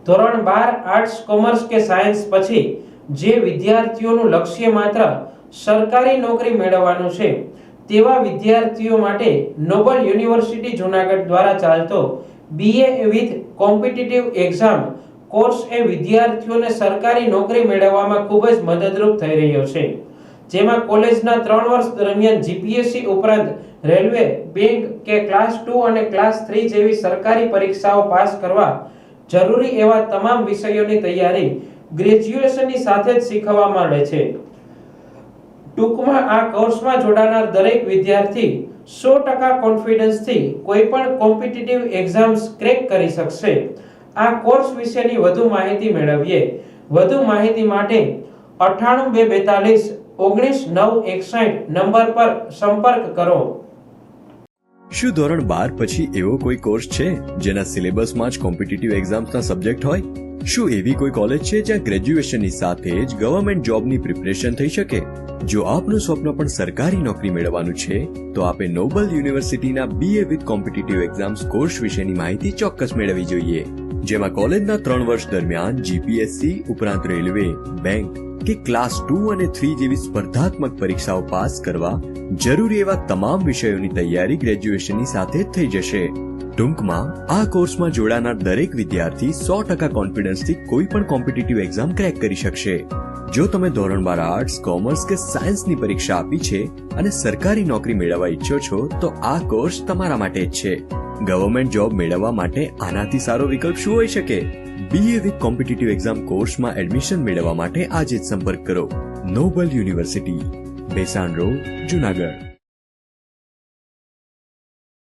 ધોરણ 12 arts commerce કે science પછી જે વિદ્યાર્થીઓનું લક્ષ્ય માત્ર સરકારી નોકરી મેળવવાનું છે તેવા વિદ્યાર્થીઓ માટે નોબલ યુનિવર્સિટી જૂનાગઢ દ્વારા ચાલતો BA with competitive exam course એ વિદ્યાર્થીઓને સરકારી નોકરી મેળવવામાં ખૂબ જ મદદરૂપ થઈ રહ્યો છે, જેમાં કોલેજના 3 વર્ષ દરમિયાન GPSC ઉપરાંત રેલવે, બેંક કે ક્લાસ 2 અને ક્લાસ 3 જેવી સરકારી પરીક્ષાઓ પાસ કરવા જરૂરી એવા તમામ વિષયોની તૈયારી ગ્રેજ્યુએશનની સાથે જ શીખવવામાં મળે છે। ટૂંકમાં આ કોર્સમાં જોડાનાર દરેક વિદ્યાર્થી 100% કોન્ફિડન્સથી કોઈ પણ કોમ્પિટિટિવ એક્ઝામ્સ ક્રેક કરી શકશે। આ કોર્સ વિશેની વધુ માહિતી મેળવીએ। વધુ માહિતી માટે 98 242 19 961 નંબર પર સંપર્ક કરો। શું ધોરણ 12 પછી એવો કોઈ કોર્સ છે જેના સિલેબસમાં જ કોમ્પિટિટિવ એક્ઝામ્સના સબ્જેક્ટ હોય? શું એવી કોઈ કોલેજ છે જ્યાં ગ્રેજ્યુએશનની સાથે જ ગવર્નમેન્ટ જોબની પ્રિપરેશન થઈ શકે? જો આપનું સ્વપ્ન પણ સરકારી નોકરી મેળવવાનું છે તો આપે નોબલ યુનિવર્સિટીના BA with competitive exams course વિશેની માહિતી ચોક્કસ મેળવવી જોઈએ, જેમાં કોલેજના 3 વર્ષ દરમિયાન GPSC ઉપરાંત રેલવે, બેંક કે ક્લાસ 2 અને 3 જેવી સ્પર્ધાત્મક પરીક્ષાઓ પાસ કરવા જરૂરી એવા તમામ વિષયોની તૈયારી ગ્રેજ્યુએશનની સાથે જ થઈ જશે। ટૂંકમાં આ કોર્સમાં જોડાનાર દરેક વિદ્યાર્થી 100% કોન્ફિડન્સથી કોઈ પણ કોમ્પિટિટિવ એક્ઝામ ક્રેક કરી શકશે। જો તમે ધોરણ 12 આર્ટ્સ, કોમર્સ કે સાયન્સની પરીક્ષા આપી છે અને સરકારી નોકરી મેળવવા ઈચ્છો છો તો આ કોર્સ તમારા માટે જ છે। ગવર્નમેન્ટ જોબ મેળવવા માટે આનાથી સારો વિકલ્પ શું હોઈ શકે? BA વિથ કોમ્પિટિટિવ એક્ઝામ કોર્સમાં એડમિશન મેળવવા માટે આજે જ સંપર્ક કરો। Nobel university, બેસાણ road, Junagadh.